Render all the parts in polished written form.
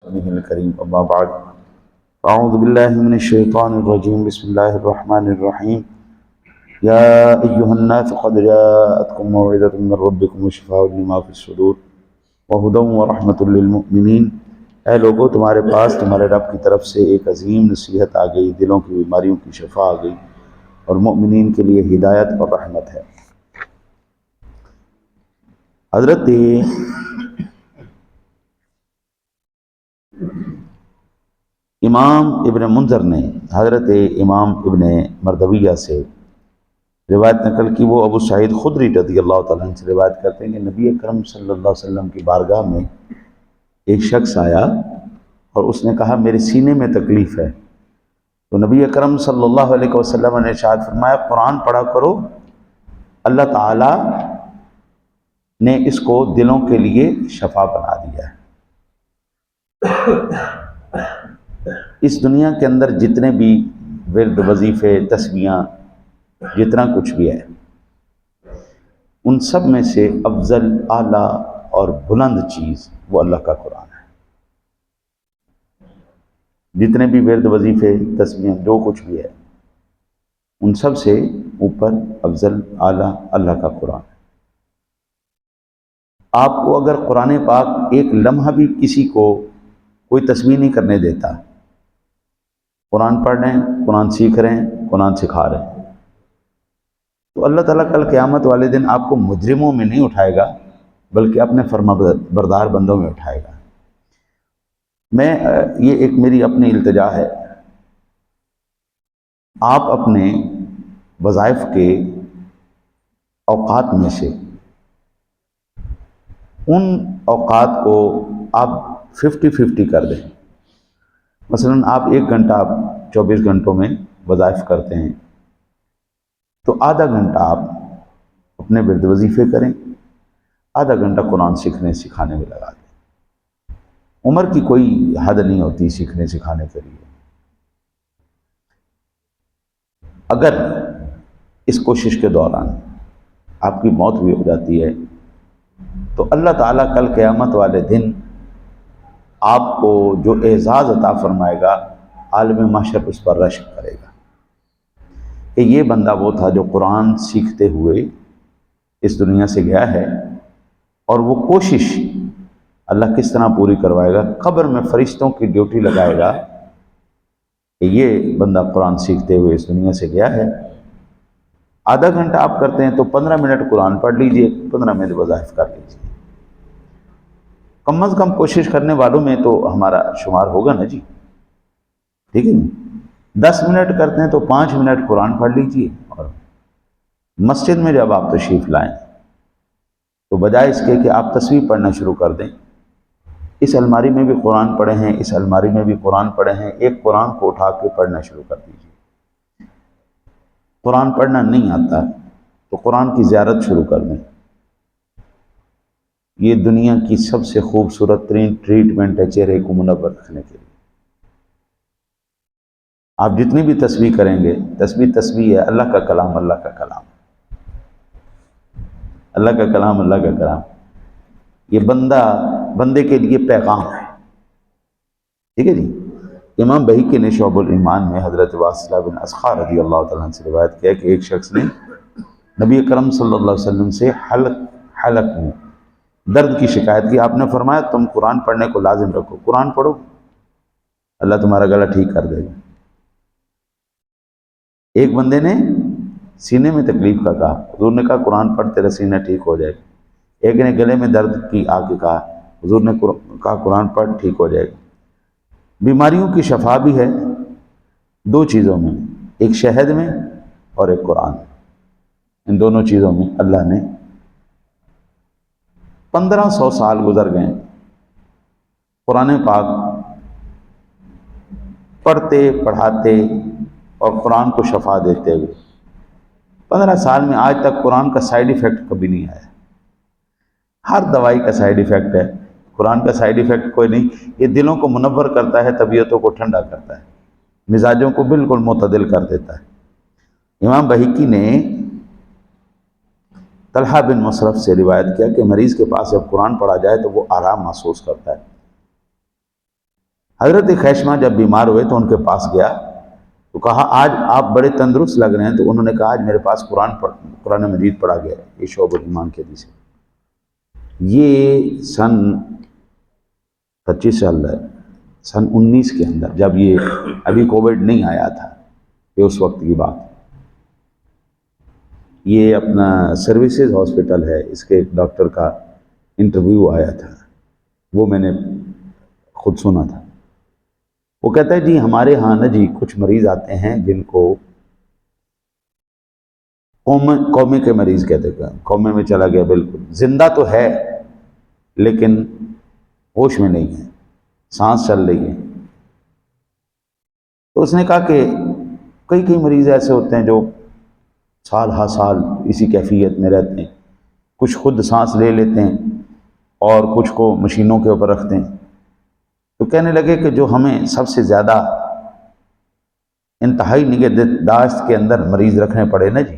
الكريم أما بعد أعوذ بالله من الشيطان الرجيم بسم الله الرحمن الرحيم يا أيها الناس قد جاءتكم موعظة من ربكم وشفاء لما في الصدور وهدى ورحمة للمؤمنين۔ اے لوگو، تمہارے پاس تمہارے رب کی طرف سے ایک عظیم نصیحت آ گئی، دلوں کی بیماریوں کی شفا آ گئی اور مؤمنین کے لیے ہدایت اور رحمت ہے۔ حضرت امام ابن منذر نے حضرت امام ابن مردویہ سے روایت نقل کی۔ وہ ابو سعید خدری رضی اللہ تعالیٰ عنہ سے روایت کرتے ہیں کہ نبی اکرم صلی اللہ علیہ وسلم کی بارگاہ میں ایک شخص آیا اور اس نے کہا میرے سینے میں تکلیف ہے، تو نبی اکرم صلی اللہ علیہ وسلم نے ارشاد فرمایا قرآن پڑھا کرو، اللہ تعالیٰ نے اس کو دلوں کے لیے شفا بنا دیا ہے۔ اس دنیا کے اندر جتنے بھی ورد، وظیفے، تسبیحاں، جتنا کچھ بھی ہے، ان سب میں سے افضل، اعلیٰ اور بلند چیز وہ اللہ کا قرآن ہے۔ جتنے بھی ورد، وظیفے، تسبیحاں، جو کچھ بھی ہے، ان سب سے اوپر افضل، اعلیٰ اللہ کا قرآن ہے۔ آپ کو اگر قرآن پاک ایک لمحہ بھی کسی کو کوئی تسبیح نہیں کرنے دیتا، قرآن پڑھ رہے ہیں، قرآن سیکھ رہے ہیں، قرآن سکھا رہے ہیں، تو اللہ تعالیٰ کل قیامت والے دن آپ کو مجرموں میں نہیں اٹھائے گا بلکہ اپنے فرما بردار بندوں میں اٹھائے گا۔ یہ ایک میری اپنی التجا ہے، آپ اپنے وظائف کے اوقات میں سے ان اوقات کو آپ 50-50 کر دیں۔ مثلا آپ 1 گھنٹہ 24 گھنٹوں میں وظائف کرتے ہیں، تو آدھا گھنٹہ آپ اپنے ورد وظیفے کریں، آدھا گھنٹہ قرآن سیکھنے سکھانے میں لگا دیں۔ عمر کی کوئی حد نہیں ہوتی سیکھنے سکھانے کے لیے۔ اگر اس کوشش کے دوران آپ کی موت بھی ہو جاتی ہے تو اللہ تعالیٰ کل قیامت والے دن آپ کو جو اعزاز عطا فرمائے گا، عالم محشر اس پر رشک کرے گا کہ یہ بندہ وہ تھا جو قرآن سیکھتے ہوئے اس دنیا سے گیا ہے، اور وہ کوشش اللہ کس طرح پوری کروائے گا۔ قبر میں فرشتوں کی ڈیوٹی لگائے گا کہ یہ بندہ قرآن سیکھتے ہوئے اس دنیا سے گیا ہے۔ آدھا گھنٹہ آپ کرتے ہیں تو 15 منٹ قرآن پڑھ لیجئے، 15 منٹ وظائف کر لیجئے۔ کم از کم کوشش کرنے والوں میں تو ہمارا شمار ہوگا نا جی، ٹھیک ہے نا؟ 10 منٹ کرتے ہیں تو 5 منٹ قرآن پڑھ لیجئے، اور مسجد میں جب آپ تشریف لائیں تو بجائے اس کے کہ آپ تسبیح پڑھنا شروع کر دیں، اس الماری میں بھی قرآن پڑھے ہیں، اس الماری میں بھی قرآن پڑھے ہیں، ایک قرآن کو اٹھا کے پڑھنا شروع کر دیجئے۔ قرآن پڑھنا نہیں آتا تو قرآن کی زیارت شروع کر دیں۔ یہ دنیا کی سب سے خوبصورت ترین ٹریٹمنٹ ہے چہرے کو منور رکھنے کے لیے۔ آپ جتنی بھی تسبیح کریں گے، تسبیح ہے، اللہ کا کلام، اللہ کا کلام، اللہ کا کلام، اللہ کا کلام۔ یہ بندے کے لیے پیغام ہے، ٹھیک ہے جی۔ امام بہقی نے شعب الایمان میں حضرت واصلہ بن اسقع رضی اللہ تعالیٰ عنہ سے روایت کیا کہ ایک شخص نے نبی اکرم صلی اللہ علیہ وسلم سے حلق میں درد کی شکایت کی۔ آپ نے فرمایا تم قرآن پڑھنے کو لازم رکھو، قرآن پڑھو، اللہ تمہارا گلا ٹھیک کر دے گا۔ ایک بندے نے سینے میں تکلیف کا کہا، حضور نے کہا قرآن پڑھ تیرا سینہ ٹھیک ہو جائے گا۔ ایک نے گلے میں درد کی آ کے کہا، حضور نے کہا قرآن پڑھ ٹھیک ہو جائے گا۔ بیماریوں کی شفا بھی ہے 2 چیزوں میں، ایک شہد میں اور ایک قرآن۔ ان دونوں چیزوں میں اللہ نے 1500 سال گزر گئے قرآن پاک پڑھتے پڑھاتے اور قرآن کو شفا دیتے ہوئے۔ 15 سال میں آج تک قرآن کا سائیڈ ایفیکٹ کبھی نہیں آیا۔ ہر دوائی کا سائیڈ ایفیکٹ ہے، قرآن کا سائیڈ ایفیکٹ کوئی نہیں۔ یہ دلوں کو منور کرتا ہے، طبیعتوں کو ٹھنڈا کرتا ہے، مزاجوں کو بالکل معتدل کر دیتا ہے۔ امام بہقی نے طلحہ بن مصرف سے روایت کیا کہ مریض کے پاس جب قرآن پڑھا جائے تو وہ آرام محسوس کرتا ہے۔ حضرت خیشمہ جب بیمار ہوئے تو ان کے پاس گیا تو کہا آج آپ بڑے تندرست لگ رہے ہیں، تو انہوں نے کہا آج میرے پاس قرآن مجید پڑھا گیا ہے، یہ شعب الایمان کے حدیث ہے۔ یہ سن 25 سال ہے، سن 19 کے اندر، جب یہ ابھی کووڈ نہیں آیا تھا، یہ اس وقت کی بات۔ یہ اپنا سروسز ہاسپٹل ہے، اس کے ایک ڈاکٹر کا انٹرویو آیا تھا، وہ میں نے خود سنا تھا۔ وہ کہتا ہے جی ہمارے ہاں نا جی کچھ مریض آتے ہیں جن کو کومے کے مریض کہتے ہیں، کومے میں چلا گیا، بالکل زندہ تو ہے لیکن ہوش میں نہیں ہے، سانس چل رہی ہے۔ تو اس نے کہا کہ کئی مریض ایسے ہوتے ہیں جو سال ہا سال اسی کیفیت میں رہتے ہیں، کچھ خود سانس لے لیتے ہیں اور کچھ کو مشینوں کے اوپر رکھتے ہیں۔ تو کہنے لگے کہ جو ہمیں سب سے زیادہ انتہائی نگہداشت کے اندر مریض رکھنے پڑے نا جی،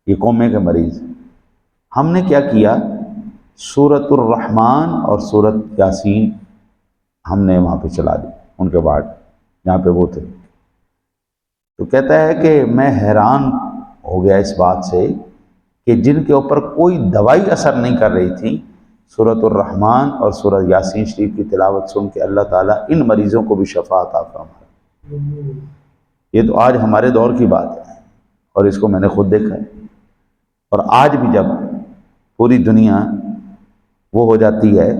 یہ کومے کے مریض، ہم نے کیا کیا، سورۃ الرحمن اور سورۃ یاسین ہم نے وہاں پہ چلا دی ان کے بعد جہاں پہ وہ تھے۔ تو کہتا ہے کہ میں حیران ہو گیا اس بات سے کہ جن کے اوپر کوئی دوائی اثر نہیں کر رہی تھی، سورۃ الرحمن اور سورۃ یاسین شریف کی تلاوت سن کے اللہ تعالیٰ ان مریضوں کو بھی شفا عطا فرمایا۔ یہ تو آج ہمارے دور کی بات ہے اور اس کو میں نے خود دیکھا ہے۔ اور آج بھی جب پوری دنیا وہ ہو جاتی ہے،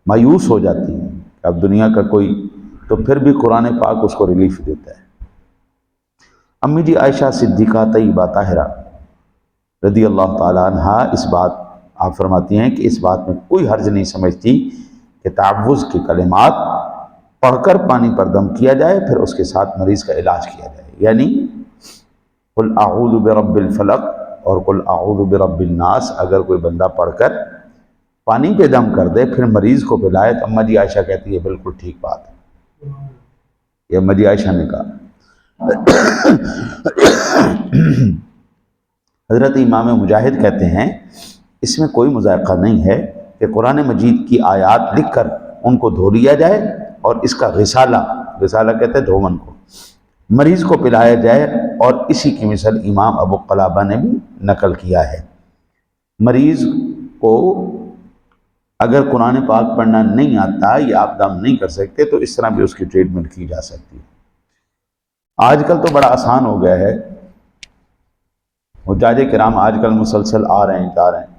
مایوس ہو جاتی ہے کہ اب دنیا کا کوئی، تو پھر بھی قرآن پاک اس کو ریلیف دیتا ہے۔ امی جی عائشہ صدیقہ طیبہ طاہرہ رضی اللہ تعالیٰ عنہا اس بات آپ فرماتی ہیں کہ اس بات میں کوئی حرج نہیں سمجھتی کہ تعوذ کے کلمات پڑھ کر پانی پر دم کیا جائے، پھر اس کے ساتھ مریض کا علاج کیا جائے، یعنی قل اعوذ برب الفلق اور قل اعوذ برب الناس اگر کوئی بندہ پڑھ کر پانی پہ دم کر دے پھر مریض کو پلائے، تو اماں جی عائشہ کہتی ہے بالکل ٹھیک بات ہے۔ یہ اماں جی عائشہ نے کہا۔ حضرت امام مجاہد کہتے ہیں اس میں کوئی مذائقہ نہیں ہے کہ قرآن مجید کی آیات لکھ کر ان کو دھو لیا جائے اور اس کا غسالہ کہتے ہیں دھومن کو، مریض کو پلایا جائے، اور اسی کی مثال امام ابو قلابہ نے بھی نقل کیا ہے۔ مریض کو اگر قرآن پاک پڑھنا نہیں آتا یا آپ دم نہیں کر سکتے تو اس طرح بھی اس کی ٹریٹمنٹ کی جا سکتی ہے۔ آج کل تو بڑا آسان ہو گیا ہے، حجاج کرام آج کل مسلسل آ رہے ہیں جا رہے ہیں،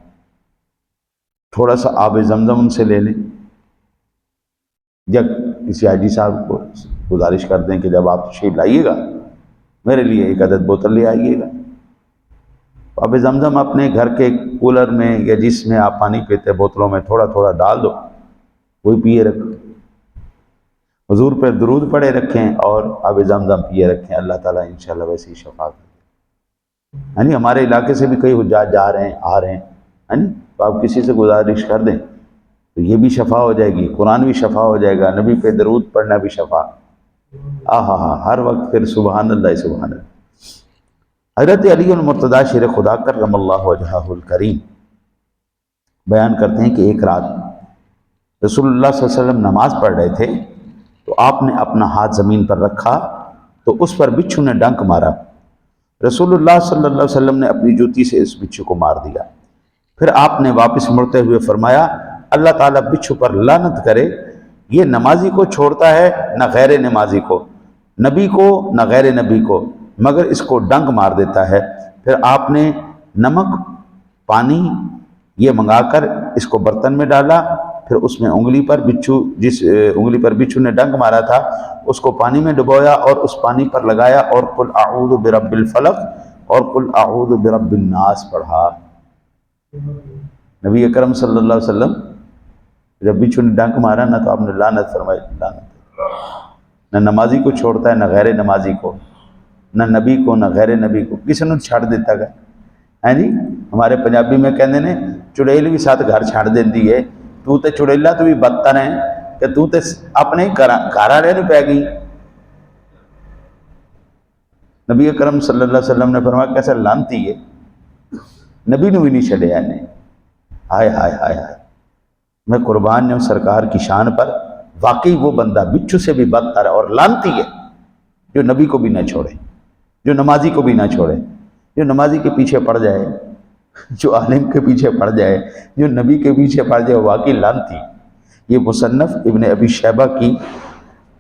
تھوڑا سا آب زمزم ان سے لے لیں، یا کسی حاجی صاحب کو گزارش کر دیں کہ جب آپ تشریف لائیے گا میرے لیے ایک عدد بوتل لے آئیے گا، آب زمزم اپنے گھر کے کولر میں یا جس میں آپ پانی پیتے بوتلوں میں تھوڑا تھوڑا ڈال دو، وہی پیے رکھو، حضور پر درود پڑے رکھیں اور آب زمزم پیے رکھیں، اللہ تعالیٰ انشاءاللہ ویسے ہی شفا کرے۔ یعنی ہمارے علاقے سے بھی کئی حجاج جا رہے ہیں آ رہے ہیں، تو آپ کسی سے گزارش کر دیں تو یہ بھی شفا ہو جائے گی، قرآن بھی شفا ہو جائے گا، نبی پہ درود پڑھنا بھی شفا، ہر وقت پھر سبحان اللہ سبحان اللہ۔ حضرت علی المرتضیٰ شیر خدا کرم اللہ وجہہ الکریم بیان کرتے ہیں کہ ایک رات رسول اللہ صلی اللہ علیہ وسلم نماز پڑھ رہے تھے تو آپ نے اپنا ہاتھ زمین پر رکھا تو اس پر بچھو نے ڈنک مارا، رسول اللہ صلی اللہ علیہ وسلم نے اپنی جوتی سے اس بچھو کو مار دیا، پھر آپ نے واپس مڑتے ہوئے فرمایا اللہ تعالیٰ بچھو پر لعنت کرے، یہ نمازی کو چھوڑتا ہے نہ غیر نمازی کو، نبی کو نہ غیر نبی کو، مگر اس کو ڈنک مار دیتا ہے۔ پھر آپ نے نمک پانی یہ منگا کر اس کو برتن میں ڈالا، پھر اس میں جس انگلی پر بچھو نے ڈنک مارا تھا اس کو پانی میں ڈبویا اور اس پانی پر لگایا اور قل اعوذ برب الفلق اور قل اعوذ برب الناس پڑھا۔ نبی اکرم صلی اللہ علیہ وسلم جب بچھو نے ڈنک مارا نہ تو آپ نے لعنت فرمائی، نہ نمازی کو چھوڑتا ہے نہ غیر نمازی کو، نہ نبی کو نہ غیر نبی کو، کسی نے چھڑ دیتا گیا جی۔ ہمارے پنجابی میں کہتے ہیں چڑیل بھی ساتھ گھر چھڑ دیندی ہے، تو تے چڑیلا تو بھی بدتر ہے کہ تو تے اپنے گھر والے نوں پی گئی۔ نبی اکرم صلی اللہ علیہ وسلم نے فرمایا کیسا لعنتی ہے، نبی نے بھی نہیں چھڑیا انہیں، ہائے ہائے ہائے ہائے۔ میں قربان ہوں سرکار کی شان پر، واقعی وہ بندہ بچھو سے بھی بدتر ہے اور لعنتی ہے جو نبی کو بھی نہ چھوڑے، جو نمازی کو بھی نہ چھوڑے، جو نمازی کے پیچھے پڑ جائے، جو عالم کے پیچھے پڑ جائے، جو نبی کے پیچھے پڑ جائے، واقعی لعنتی۔ یہ مصنف ابن ابی شیبہ کی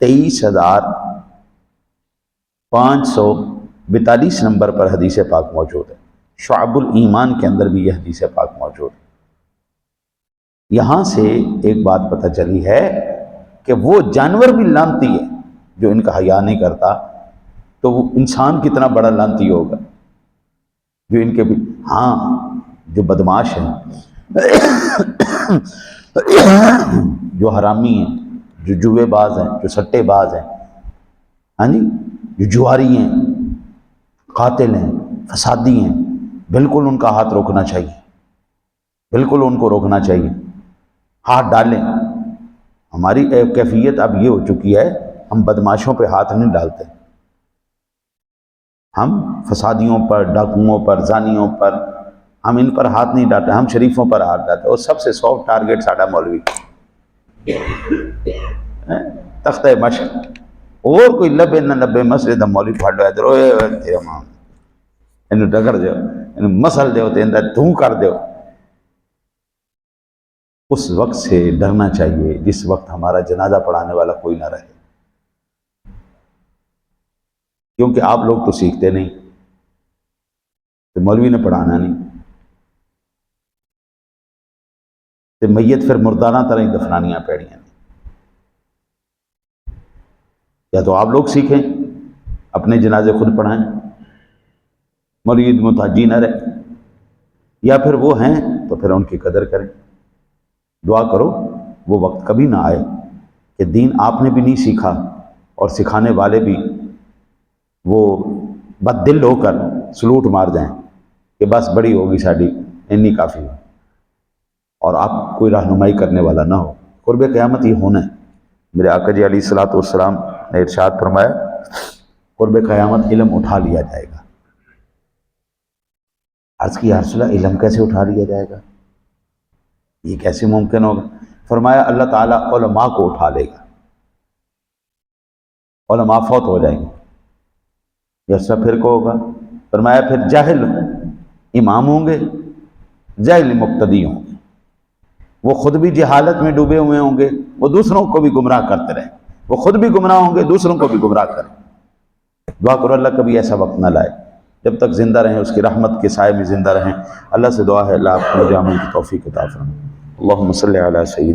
23,542 نمبر پر حدیث پاک موجود ہے۔ شعب الایمان کے اندر بھی یہ حدیث پاک موجود ہے۔ یہاں سے ایک بات پتہ چلی ہے کہ وہ جانور بھی لعنتی ہے جو ان کا حیا نہیں کرتا، تو وہ انسان کتنا بڑا لعنتی ہوگا جو ان کے بھی، ہاں جو بدماش ہیں، جو حرامی ہیں، جو جوے باز ہیں، جو سٹے باز ہیں، ہاں جی، جو جواری ہیں، قاتل ہیں، فسادی ہیں، بالکل ان کا ہاتھ روکنا چاہیے، بالکل ان کو روکنا چاہیے، ہاتھ ڈالیں۔ ہماری کیفیت اب یہ ہو چکی ہے، ہم بدماشوں پہ ہاتھ نہیں ڈالتے، ہم فسادیوں پر، ڈاکوؤں پر، زانیوں پر، ہم ان پر ہاتھ نہیں ڈالتے، ہم شریفوں پر ہاتھ ڈالتے۔ اور سب سے سافٹ ٹارگیٹ ساڈا مولوی، تختہ مشق، اور کوئی لبے نہ لبے مسجد مولوی پھڑ لو ادھر، اوے امام انہوں ڈگر دیو، انہوں مسل دیو تے اندر دھوں کر دیو۔ اس وقت سے ڈرنا چاہیے جس وقت ہمارا جنازہ پڑھانے والا کوئی نہ رہے، کیونکہ آپ لوگ تو سیکھتے نہیں، تو مولوی نے پڑھانا نہیں، تو میت پھر مردانہ طرح ہی دفنانیاں پیڑیاں۔ یا تو آپ لوگ سیکھیں، اپنے جنازے خود پڑھائیں، مولوی محتاجی نہ رہے، یا پھر وہ ہیں تو پھر ان کی قدر کریں۔ دعا کرو وہ وقت کبھی نہ آئے کہ دین آپ نے بھی نہیں سیکھا اور سکھانے والے بھی وہ بد دل ہو کر سلوٹ مار جائیں کہ بس بڑی ہوگی ساڈی، انی کافی ہو، اور آپ کوئی رہنمائی کرنے والا نہ ہو۔ قرب قیامت یہ ہونا ہے۔ میرے آقا جی علیہ الصلوۃ والسلام نے ارشاد فرمایا، قرب قیامت علم اٹھا لیا جائے گا۔ عرض کی یا رسول اللہ علم کیسے اٹھا لیا جائے گا، یہ کیسے ممکن ہوگا؟ فرمایا اللہ تعالیٰ علماء کو اٹھا لے گا، علماء فوت ہو جائیں گے۔ یا سب پھر کو ہوگا؟ فرمایا پھر جاہل امام ہوں گے، جاہل مقتدی ہوں گے، وہ خود بھی جہالت میں ڈوبے ہوئے ہوں گے، وہ دوسروں کو بھی گمراہ کرتے رہیں، وہ خود بھی گمراہ ہوں گے، دوسروں کو بھی گمراہ کریں۔ دعا کرو اللہ کبھی ایسا وقت نہ لائے، جب تک زندہ رہیں اس کی رحمت کے سائے میں زندہ رہیں۔ اللہ سے دعا ہے اللہ آپ کو مجھے عمل کی توفیق عطا فرمائے۔ اللہم صلی علی سیدنا